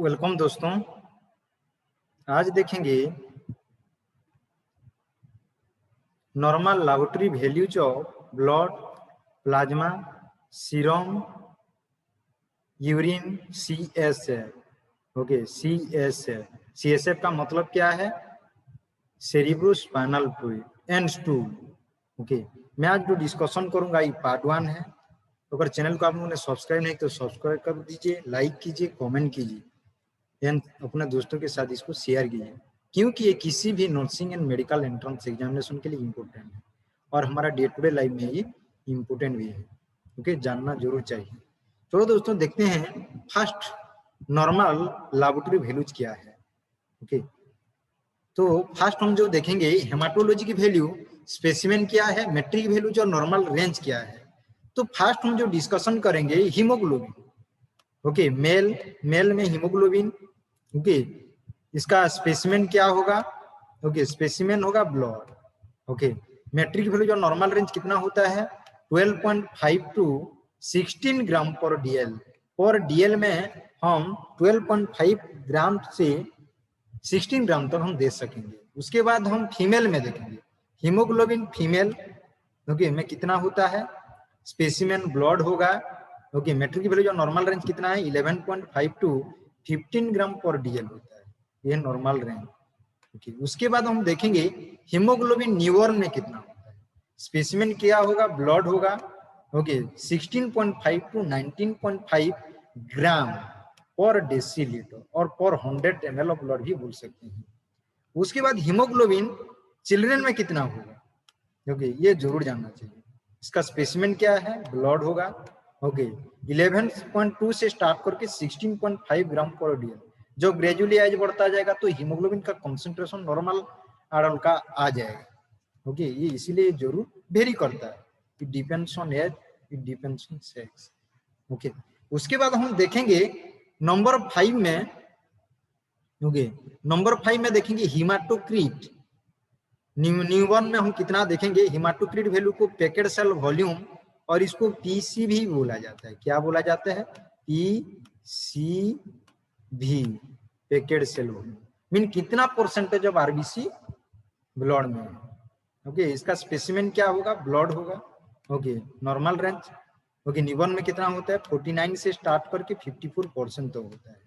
Welcome दोस्तों। आज देखेंगे normal laboratory values of blood, plasma, serum, urine, CSF। Okay, CSF का मतलब क्या है? Cerebrospinal fluid and stool. Okay, मैं आज जो डिस्कशन करूंगा ये पार्ट 1 है। तो अगर चैनल को आप लोगों ने सब्सक्राइब नहीं तो सब्सक्राइब कर दीजिए, लाइक कीजिए, कमेंट कीजिए एंड अपने दोस्तों के साथ इसको शेयर कीजिए, क्योंकि ये किसी भी nursing and medical entrance examination के लिए इम्पोर्टेंट है और हमारा डे टू डे लाइफ में ये इम्पोर्टेंट भी है। ओके, जानना जरूर चाहिए। चलो दोस्तों देखते हैं फर्स्ट नॉर्मल लैबोरेटरी वैल्यूज क्या है। ओके, तो फर्स्ट हम जो देखेंगे हेमाटोलॉजी की वैल्यू, स्पेसिमेन क्या है, मेट्रिक वैल्यूज और नॉर्मल रेंज क्या है। तो फर्स्ट हम जो डिस्कशन करेंगे हीमोग्लोबिन। ओके, मेल में हीमोग्लोबिन। ओके, इसका स्पेसिमेन क्या होगा? ओके, स्पेसिमेन होगा ब्लड। ओके, मेट्रिक वैल्यू और नॉर्मल रेंज कितना होता है? 12.5 टू 16 ग्राम पर डीएल। पर डीएल में हम 12.5 ग्राम से 16 ग्राम तक हम दे सकेंगे। उसके बाद हम फीमेल में देखेंगे हीमोग्लोबिन फीमेल ओके में कितना होता है, स्पेसिमेन ब्लड होगा। ओके, मेट्रिक वैल्यू जो नॉर्मल रेंज कितना है 11.5 टू 15 ग्राम पर डीएल होता है, ये नॉर्मल रेंज। ओके, उसके बाद हम देखेंगे हीमोग्लोबिन न्यूबॉर्न में कितना होता है, स्पेसिमेन क्या होगा, ब्लड होगा। ओके, 16.5 टू 19.5 ग्राम पर डेसीलीटर और पर 100 ml ऑफ ब्लड भी बोल सकते हैं। उसके बाद हीमोग्लोबिन चिल्ड्रन में कितना होगा, ओके ये जरूर जानना चाहिए। इसका स्पेसिमेन क्या है, ब्लड होगा। ओके, 11.2 से स्टार्ट करके 16.5 ग्राम पर डीएल। जो ग्रेजुअली एज बढ़ता जाएगा तो हीमोग्लोबिन का कंसंट्रेशन नॉर्मल एडल्ट का आ जाएगा। ओके, ये इसीलिए जरूर वेरी करता है, it depends on age, it depends on sex. Okay, उसके बाद हम देखेंगे नंबर 5 में। ओके, नंबर 5 में देखेंगे हिमाटोक्रीट। न्यूबॉर्न में हम कितना देखेंगे, हिमाटोक्रीट वैल्यू को पैकेट सेल वॉल्यूम और इसको पीसी भी बोला जाता है। क्या बोला जाता है? PC, packet cell volume. Mean कितना परसेंटेज ऑफ आरबीसी ब्लड में है। ओके, इसका स्पेसिमेन क्या होगा, ब्लड होगा। Okay, normal range. Okay, newborn में कितना होता है 49 से स्टार्ट करके 54% तो होता है।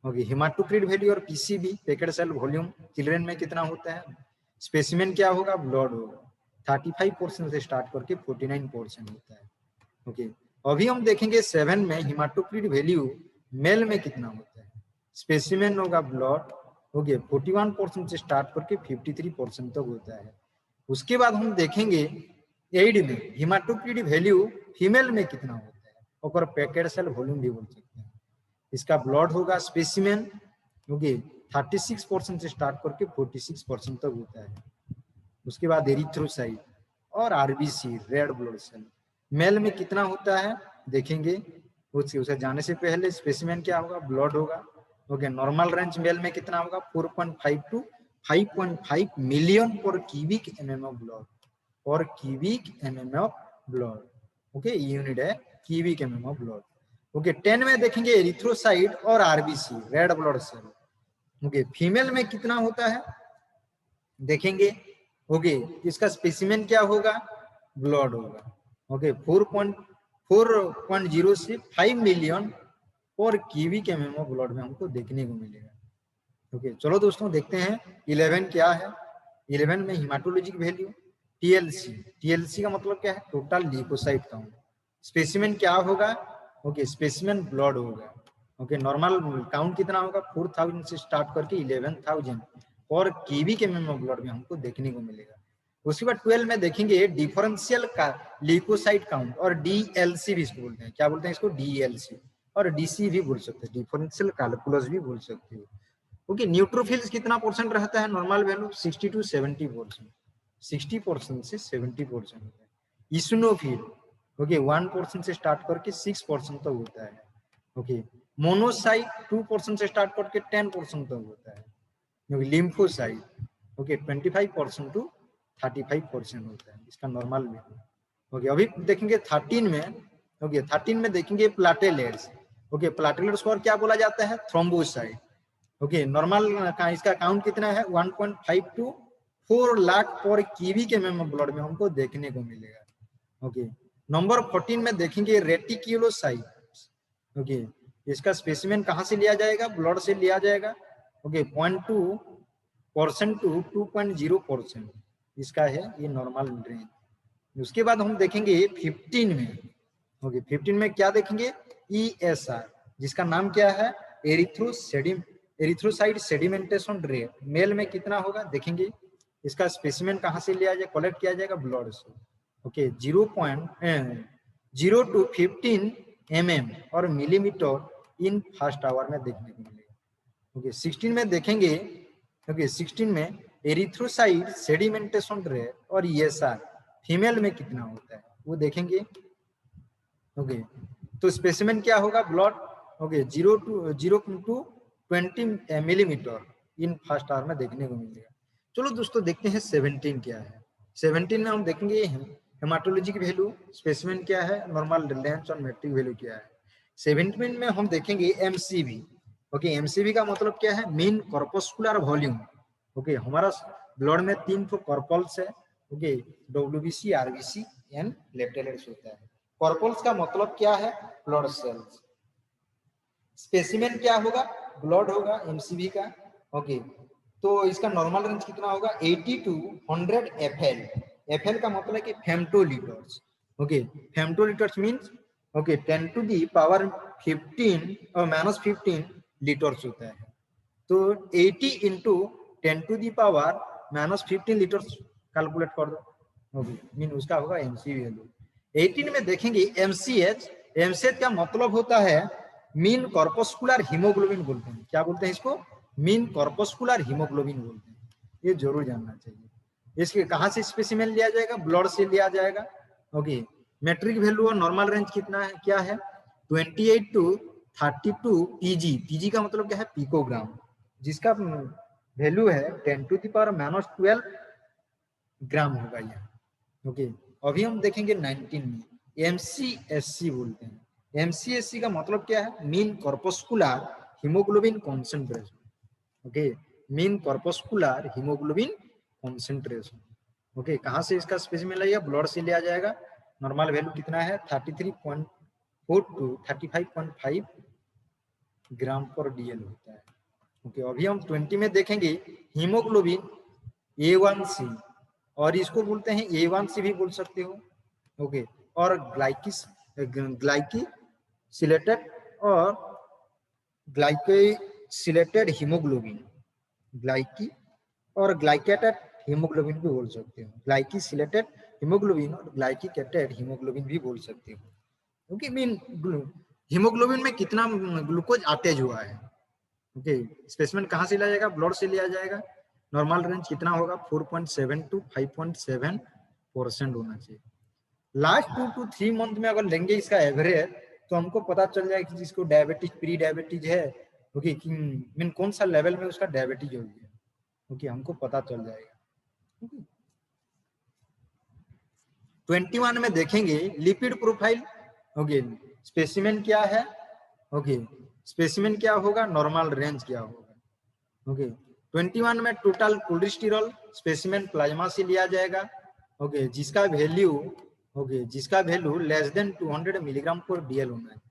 ओके, हिमाटोक्रीट वैल्यू और PCB packet cell volume children में कितना होता है, स्पेसिमेन क्या होगा, ब्लड होगा। 35% से स्टार्ट करके 49% होता है। ओके, अभी हम देखेंगे 7 में हिमाटोक्रीट वैल्यू मेल में कितना होता है, स्पेसिमेन होगा ब्लड। ओके, 41% से स्टार्ट करके 53% तक होता है। उसके बाद हम देखेंगे 8 में हिमाटोक्रीट वैल्यू फीमेल में कितना होता है और पैकेट सेल वॉल्यूम भी बोल सकते हैं। इसका ब्लड होगा, स्पेसिमेन ओके 36% से स्टार्ट करके 46% तक होता है। उसके बाद एरिथ्रोसाइट और RBC red blood cell male में कितना होता है देखेंगे। उसे जाने से पहले स्पेसिमेन क्या होगा, ब्लड होगा। ओके, नॉर्मल रेंज मेल में कितना होगा 4.5 to 5.5 million per cubic mm of blood, और cubic mm of blood. Okay, unit है cubic mm of blood. Okay, 10 में देखेंगे एरिथ्रोसाइट और RBC red blood cell. Okay, female में कितना होता है देखेंगे। ओके, इसका स्पेसिमेन क्या होगा, ब्लड होगा। ओके, 4.0 से 5 मिलियन और क्यूबिक एमएम ऑफ ब्लड में हमको देखने को मिलेगा। ओके, चलो दोस्तों देखते हैं 11 क्या है। 11 में हिमाटोलॉजी की वैल्यू टीएलसी। टीएलसी का मतलब क्या है, टोटल ल्यूकोसाइट काउंट। स्पेसिमेन क्या होगा, ओके स्पेसिमेन ब्लड होगा। ओके, नॉर्मल काउंट कितना होगा 4000 से स्टार्ट करके 11000 और क्यूबिक एमएम ऑफ ब्लड में हमको देखने को मिलेगा। उसके बाद 12 में देखेंगे डिफरेंशियल का ल्यूकोसाइट काउंट और डीएलसी भी इसको बोलते हैं। क्या बोलते हैं इसको, डीएलसी, और डीसी भी बोल सकते हैं, डिफरेंशियल कैलकुलस भी बोल सकते हो। ओके, न्यूट्रोफिल्स कितना परसेंट रहता है, नॉर्मल वैल्यू 60 टू 70%, 60% से 70% होता है। इसिनोफिल ओके 1% से स्टार्ट करके 6% तक होता है। ओके, मोनोसाइट 2% से स्टार्ट करके 10% तक होता है। लिम्फोसाइट ओके 25% टू 35% होता है, इसका नॉर्मल वैल्यू। ओके, अभी देखेंगे 13 में। ओके, 13 में देखेंगे प्लेटलेट्स। ओके, प्लेटलेट स्कोर क्या बोला जाता है? थ्रोम्बोसाइट। ओके, नॉर्मल का इसका काउंट कितना है? 1.5 टू 4 लाख पर कीवी के ब्लड में हमको देखने को मिलेगा। ओके, नंबर 14 में देखेंगे रेटिक्यूलोसाइट। ओके, इसका स्पेसिमेन कहाँ से लिया जाएगा? ब्लड से लिया जाएगा। ओके, 0.2% टू 2.0% इसका है ये नॉर्मल रेंज। उसके बाद हम देखेंगे 15 में। ओके, 15 में क्या देखेंगे? ESR, जिसका नाम क्या है? Erythrocyte sedimentation rate. मेल में कितना होगा देखेंगे। इसका स्पेसिमेन कहाँ से लिया जाए? कलेक्ट किया जाएगा ब्लड से। ओके, 0.0 टू 15 mm और मिलीमीटर इन फर्स्ट आवर में देखने को मिलेगा। ओके, 16 में देखेंगे। ओके, 16 में एरिथ्रोसाइट सेडिमेंटेशन रेट और ESR फीमेल में कितना होता है वो देखेंगे। ओके, तो स्पेसिमेन क्या होगा? Blood. Okay, 0 to 20 millimetre in first hour में देखने को मिलेगा। चलो दोस्तों देखते हैं 17 क्या है। 17 में हम देखेंगे हेमाटोलॉजी की वैल्यू, स्पेसिमेन क्या है, नॉर्मल लेंथ और मेट्रिक वैल्यू क्या है। 17 में हम देखेंगे MCV। ओके, MCV का मतलब क्या है? Mean corpuscular volume. ओके, हमारा ब्लड में 3 तो कॉर्पल्स है। Okay, WBC, RBC and platelets होता है। कॉर्पल्स का मतलब क्या है? Blood cells. स्पेसिमेन क्या होगा? ब्लड होगा MCV का। ओके, तो इसका नॉर्मल रेंज कितना होगा? 80 टू 100 FL। FL का मतलब है कि femtolitres. Okay, femtolitres means okay 10 to the power 15 और -15 लीटर्स होता है। तो 80 into 10 to the power -15 litres calculate कर दो। ओके, मीन उसका होगा MCV वैल्यू। 18 में देखेंगे MCH। MCH का मतलब होता है मीन कॉर्पस्कुलर हीमोग्लोबिन बोलते हैं। क्या बोलते हैं इसको? मीन कॉर्पस्कुलर हीमोग्लोबिन बोलते हैं। ये जरूर जानना चाहिए। इसके कहाँ से स्पेसिमेन लिया जाएगा? ब्लड से लिया जाएगा। ओके, मेट्रिक वैल्यू और नॉर्मल रेंज कितना है? क्या है? 28 टू 32 PG। PG का मतलब क्या है? पिकोग्राम, जिसका वैल्यू है 10 टू द पावर -12 ग्राम होगा ये। ओके, अभी हम देखेंगे 19 में MCSC बोलते हैं। MCSC का मतलब क्या है? Mean corpuscular haemoglobin concentration. Okay, mean corpuscular haemoglobin concentration. Okay, कहाँ से इसका स्पेसिमेन लिया? ब्लड से लिया जाएगा। नॉर्मल वैल्यू कितना है? 33.4 टू 35.5 ग्राम पर DL होता है। ओके, अभी हम 20 में देखेंगे हीमोग्लोबिन A1C, और इसको बोलते हैं A1C भी बोल सकते हो। ओके, और ग्लाइकीसिलेटेड और ग्लाइकोसिलेटेड हीमोग्लोबिन, ग्लाइकी और ग्लाइकेटेड हीमोग्लोबिन भी बोल सकते हो। ग्लाइकीसिलेटेड हीमोग्लोबिन और ग्लाइकेटेड हीमोग्लोबिन भी बोल सकते हो। क्योंकि मीन हीमोग्लोबिन में कितना ग्लूकोज अटैच हुआ है। ओके, स्पेसिमेन कहाँ से लिया जाएगा? ब्लड से लिया जाएगा। नॉर्मल रेंज कितना होगा? 4.7 टू 5.7% होना चाहिए। लास्ट 2 टू 3 मंथ में अगर लेंगे इसका एवरेज, तो हमको पता चल जाएगा कि जिसको डायबिटीज, प्री डायबिटीज है, ओके, मीन कौन सा लेवल में उसका डायबिटीज हो गया। ओके, हमको पता चल जाएगा। 21 में देखेंगे लिपिड प्रोफाइल। ओके, स्पेसिमेन क्या है? ओके, स्पेसिमेन क्या होगा? नॉर्मल रेंज क्या होगा? ओके, 21 में टोटल कोलेस्टेरॉल स्पेसिमेन प्लाज्मा से लिया जाएगा। ओके, जिसका वैल्यू लेस देन 200 मिलीग्राम पर DL होना है।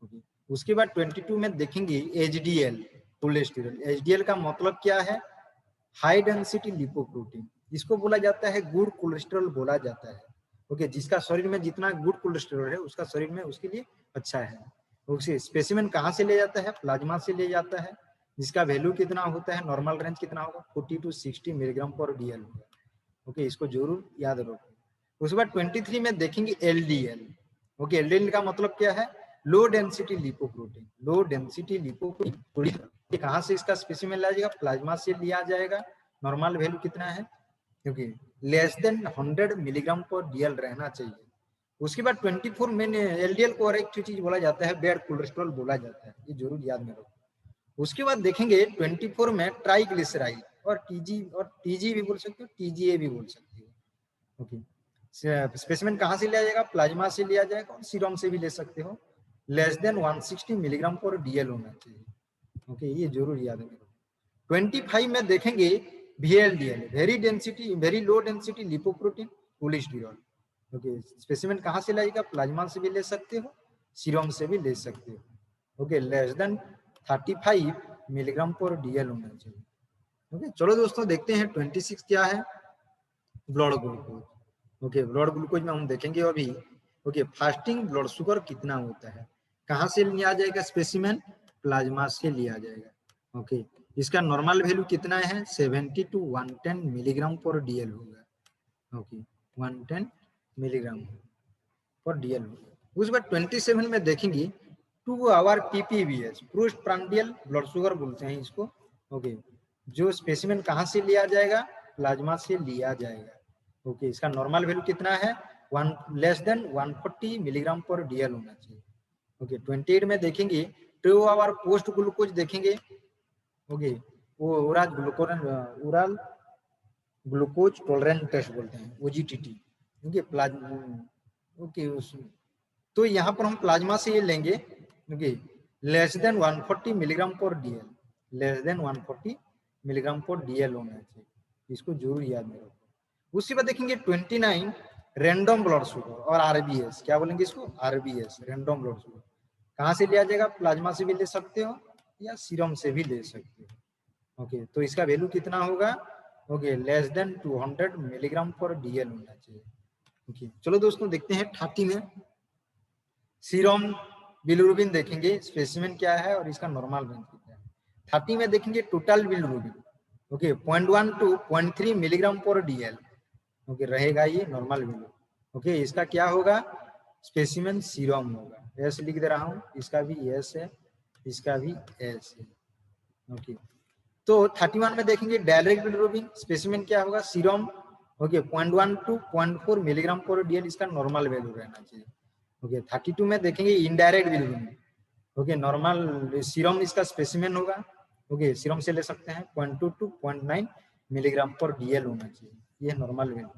ओके, उसके बाद 22 में देखेंगे HDL कोलेस्टेरॉल। HDL का मतलब क्या है? High density lipoprotein. इसको बोला जाता है गुड कोलेस्ट्रॉल बोला जाता है। ओके, जिसका शरीर में जितना गुड कोलेस्ट्रॉल है उसका शरीर में उसके लिए अच्छा है। उसे स्पेसिमेन कहाँ से ले जाता है? प्लाज्मा से ले जाता है। जिसका वैल्यू कितना होता है? नॉर्मल रेंज कितना होगा? 40 टू 60 मिलीग्राम पर DL होगा। ओके, इसको जरूर याद रखो। उसके बाद 23 में देखेंगे LDL। ओके, LDL का मतलब क्या है? Low density lipoprotein. Low density lipoprotein कहाँ से इसका स्पेसिमेन लिया जाएगा? प्लाज्मा से लिया जाएगा। नॉर्मल वैल्यू कितना है? क्योंकि लेस देन 100 मिलीग्राम पर DL रहना चाहिए। उसके बाद 24 में LDL को और एक चीज बोला जाता है बैड कोलेस्ट्रॉल बोला जाता है, ये जरूर याद में रखो। उसके बाद देखेंगे 24 में ट्राइग्लिसराइड और TG भी बोल सकते हो, TGA भी बोल सकते हो। ओके, स्पेसिमेन कहाँ से लिया जाएगा? प्लाज्मा से लिया जाएगा और सीरम से भी ले सकते हो। Less than 160 milligram per DL होना चाहिए। ओके, ये जरूर याद रखिए। 25 में देखेंगे VLDL, very density, very low density lipoprotein cholesterol. Okay, specimen कहाँ से लाएगा? प्लाज्मा से भी ले सकते हो, सीरम से भी ले सकते हो। Okay, less than 35 milligram per DL होना चाहिए। ओके, चलो दोस्तों देखते हैं 26 क्या है, blood glucose. Okay, blood glucose में हम देखेंगे अभी। ओके, फास्टिंग ब्लड शुगर कितना होता है, कहाँ से लिया जाएगा स्पेसिमेन? प्लाज्मा से लिया जाएगा। ओके, इसका नॉर्मल वैल्यू कितना है? 70 to 110 मिलीग्राम पर डीएल होगा। ओके, 110 मिलीग्राम पर डीएल होगा। उसके बाद 27 में देखेंगे 2 hour PPBS, post prandial blood sugar बोलते हैं इसको। ओके, जो स्पेसिमेन कहाँ से लिया जाएगा? प्लाज्मा से लिया जाएगा। ओके, इसका नॉर्मल वैल्यू कितना है? Less than 140 milligram per DL होना चाहिए। ओके, 28 में देखेंगे 2 आवर पोस्ट ग्लूकोज देखेंगे। ओके, वो ओरल ग्लूकोज टॉलरेंस टेस्ट बोलते हैं, OGTT। ओके, ओके, तो यहाँ पर हम प्लाज्मा से ये लेंगे। Okay, less than 140 milligram per DL, less than 140 milligram per DL होना चाहिए, इसको जरूर याद में रखो। उसके बाद देखेंगे 29 रैंडम ब्लड शुगर और RBS, क्या बोलेंगे इसको? RBS, random blood sugar. कहाँ से लिया जाएगा? प्लाज्मा से भी ले सकते हो या सीरम से भी ले सकते हो। ओके, तो इसका वैल्यू कितना होगा? Okay, less than 200 milligram per DL होना चाहिए। ओके, चलो दोस्तों देखते हैं 30 में सीरम बिलिरुबिन देखेंगे, स्पेसिमेन क्या है और इसका नॉर्मल रेंज कितना है। 30 में देखेंगे total bilirubin. Okay, 0.1 to 0.3 milligram per DL. Okay, रहेगा ये नॉर्मल वैल्यू। ओके, इसका क्या होगा? स्पेसिमेन सीरम होगा। एस लिख दे रहा हूँ, इसका भी एस है, इसका भी एस है। ओके, तो 31 में देखेंगे डायरेक्ट बिलिरुबिन, स्पेसिमेन क्या होगा? Serum. Okay, 0.1 to 0.4 milligram per DL, इसका नॉर्मल वैल्यू रहना चाहिए। ओके, 32 में देखेंगे indirect bilirubin. Okay, normal serum इसका स्पेसिमेन होगा। ओके, सीरम से ले सकते हैं, 0.2 to 0.9 मिलीग्राम पर डीएल होना चाहिए, ये नॉर्मल वैल्यू।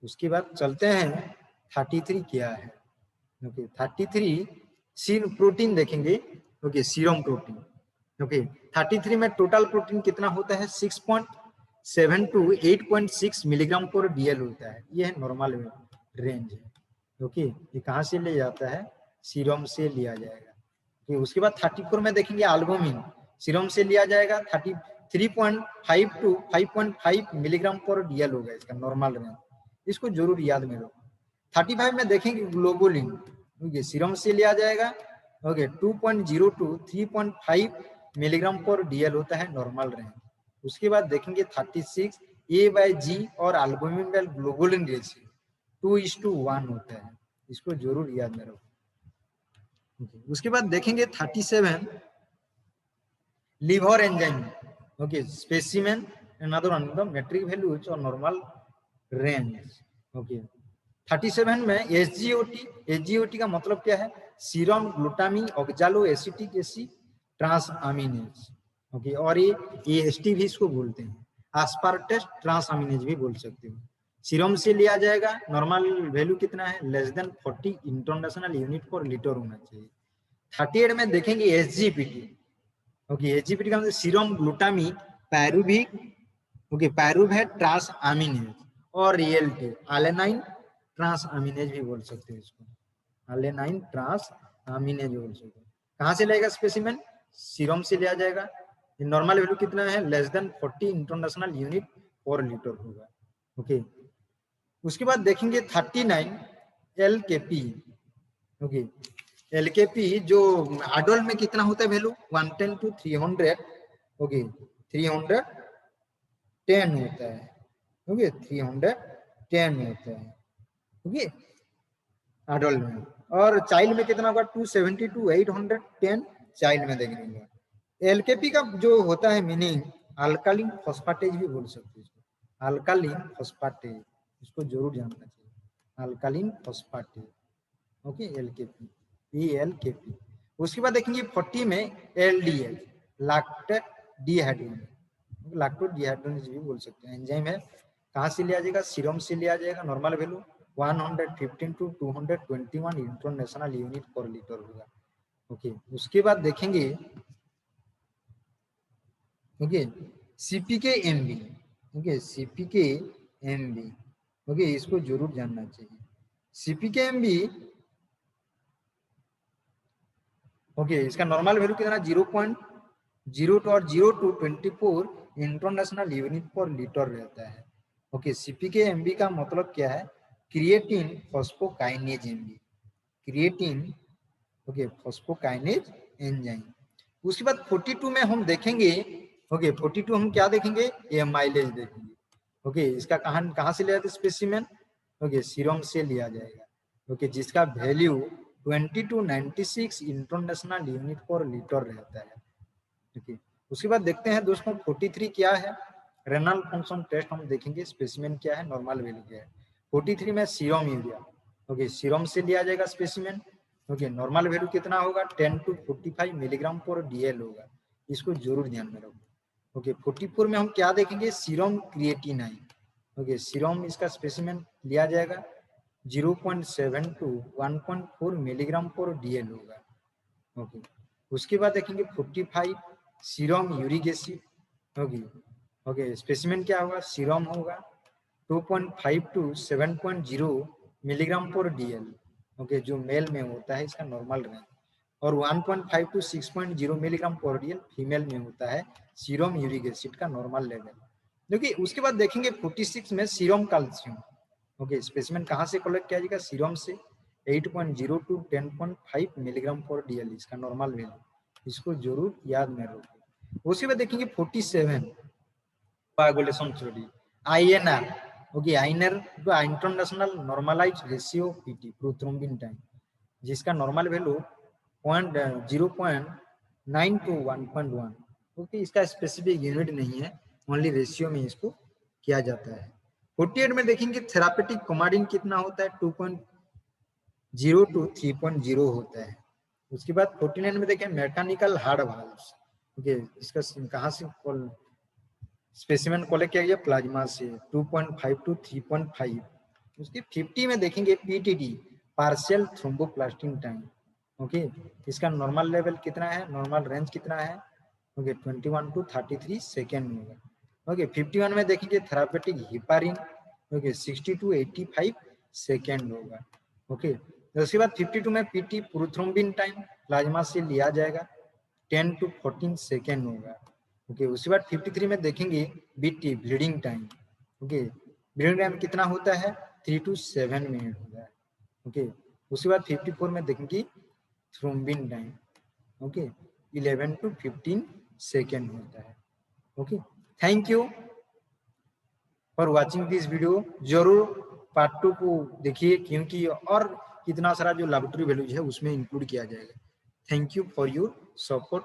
उसके बाद चलते हैं 33 क्या है। ओके, 33 सीर प्रोटीन देखेंगे। Okay, serum protein. ओके, 33 में टोटल प्रोटीन कितना होता है? 6.7 to 8.6 मिलीग्राम पर डीएल होता है, ये नॉर्मल रेंज है। ओके, ये कहाँ से लिया जाता है? सीरम से लिया जाएगा। ओके, उसके बाद 34 में देखेंगे एल्बुमिन, सीरम से लिया जाएगा। 3.5 to 5.5 मिलीग्राम पर डीएल होगा, इसका नॉर्मल रेंज, इसको जरूर याद में रखो। 35 में देखेंगे ग्लोबुलिन। ओके, सीरम से लिया जाएगा। Okay, 2.0 to 3.5 milligram per DL होता है, नॉर्मल रेंज। उसके बाद देखेंगे 36 A/G और एल्बुमिन का ग्लोबुलिन रेशियो 2:1 होता है, इसको जरूर याद में रखो। उसके बाद देखेंगे 37 liver enzyme. Okay, specimen another one the metric values और नॉर्मल रेंज। ओके, 37 में SGOT का मतलब क्या है? Serum glutamic oxaloacetic acid transaminase. Okay, और ये AST भी इसको बोलते हैं, एस्पार्टेट ट्रांसअमीनेज भी बोल सकते हो। सीरम से लिया जाएगा, नॉर्मल वैल्यू कितना है? लेस देन 40 इंटरनेशनल यूनिट पर लीटर होना चाहिए। 38 में देखेंगे SGPT। ओके, SGPT का मतलब सीरम ग्लूटामी पायरुविक। ओके, पायरुवेट ट्रांसअमीनेज और रियलिटी एलेनाइन ट्रांसअमीनेज भी बोल सकते हैं इसको, एलेनाइन ट्रांसअमीनेज बोल सकते हैं। कहाँ से लेगा स्पेसिमेन? सीरम से लिया जाएगा। नॉर्मल वैल्यू कितना है? लेस देन 40 इंटरनेशनल यूनिट पर लीटर होगा। ओके, उसके बाद देखेंगे 39 LKP। ओके, LKP जो एडल्ट में कितना होता है वैल्यू? 110 to 300। ओके, 310 होता है। ओके, 310 होता है। ओके, एडल्ट में। और चाइल्ड में कितना होगा? 270 to 810 चाइल्ड में देखेंगे। LKP का जो होता है मीनिंग, अल्कालिन फॉस्फेटेज भी बोल सकते हैं इसको, अल्कालिन फॉस्फेटेज, इसको जरूर जानना चाहिए, अल्कालिन फॉस्फेटेज। ओके, LKP, ये LKP। उसके बाद देखेंगे 40 में LDH, lactate dehydrogenase, lactose dehydrogenase भी बोल सकते हैं, एंजाइम है। कहाँ से लिया जाएगा? सीरम से लिया जाएगा। Normal value 115 to 221 international unit पर लीटर होगा। ओके, उसके बाद देखेंगे okay CPK MB, okay CPK MB, okay इसको जरूर जानना चाहिए। सीपीके एमबी ओके इसका नॉर्मल वैल्यू कितना 0.02 और 0 to 24 इंटरनेशनल यूनिट पर लीटर रहता है। ओके सीपीके एमबी का मतलब क्या है, creatine phosphokinase MB, creatine okay phosphokinase enzyme. उसके बाद 42 में हम देखेंगे ओके 42 हम क्या देखेंगे, ये माइलेज देखेंगे। ओके इसका कहां से लिया था स्पेसिमेन, ओके सीरम से लिया जाएगा। ओके जिसका वैल्यू 20 to 96 इंटरनेशनल यूनिट पर लीटर रहता है। ओके उसके बाद देखते हैं दोस्तों 43 क्या है, रेनल फंक्शन टेस्ट हम देखेंगे, स्पेसिमेन क्या है, नॉर्मल वैल्यू क्या है। 43 में सीरम यूरिया, ओके सीरम से लिया जाएगा स्पेसिमेन। ओके नॉर्मल वैल्यू कितना होगा 10 to 45 मिलीग्राम पर डीएल होगा, इसको जरूर ध्यान में रखो। ओके 44 में हम क्या देखेंगे, सीरम क्रिएटिनाइन। ओके सीरम इसका स्पेसिमेन लिया जाएगा 0.7 to 1.4 मिलीग्राम पर डीएल होगा। ओके उसके बाद देखेंगे 45 serum uric acid. Okay okay specimen क्या होगा, सीरम होगा 2.5 to 7.0 milligram per DL. Okay जो मेल में होता है इसका नॉर्मल रेंज, और 1.5 to 6.0 milligram per DL female में होता है सीरम यूरिक एसिड का नॉर्मल लेवल। देखिए उसके बाद देखेंगे 46 में सीरम कैल्शियम। ओके स्पेसिमेन कहाँ से कलेक्ट किया जाएगा, सीरम से 8.0 to 10.5 मिलीग्राम पर डीएल इसका नॉर्मल वैल्यू, इसको जरूर याद में रखो। उसके बाद देखेंगे 47 coagulation theory, INR. Okay INR international normalize ratio PT prothrombin time, जिसका नॉर्मल वैल्यू 0.9 to 1.1। ओके इसका स्पेसिफिक यूनिट नहीं है, ओनली रेशियो में इसको किया जाता है। 48 में देखेंगे थेरापेटिक कोमाडिन कितना होता है, 2.0 to 3.0 होता है। उसके बाद 49 में देखें मैकेनिकल हार्ड वाल्व्स। ओके इसका कहाँ से स्पेसिमेन कलेक्ट किया गया, प्लाज्मा से 2.5 to 3.5। उसके 50 में देखेंगे PTT partial thromboplastin time. Okay इसका नॉर्मल लेवल कितना है, नॉर्मल रेंज कितना है, ओके 21 to 33 सेकेंड होगा। ओके 51 में देखेंगे थेरापेटिक हिपारिन, ओके 60 to 85 सेकेंड होगा। ओके उसके बाद 52 में पीटी प्रोथ्रोम्बिन टाइम प्लाज्मा से लिया जाएगा 10 to 14 सेकेंड होगा। ओके उसके बाद 53 में देखेंगे BT bleeding time. Okay bleeding time कितना होता है, 3 to 7 मिनट होता है। ओके उसके बाद 54 में देखेंगे thrombin time, okay 11 to 15 second होता है। Okay thank you for watching this video. जरूर पार्ट 2 को देखिए, क्योंकि और कितना सारा जो लैबोरेटरी वैल्यूज है उसमें इंक्लूड किया जाएगा। Thank you for your support.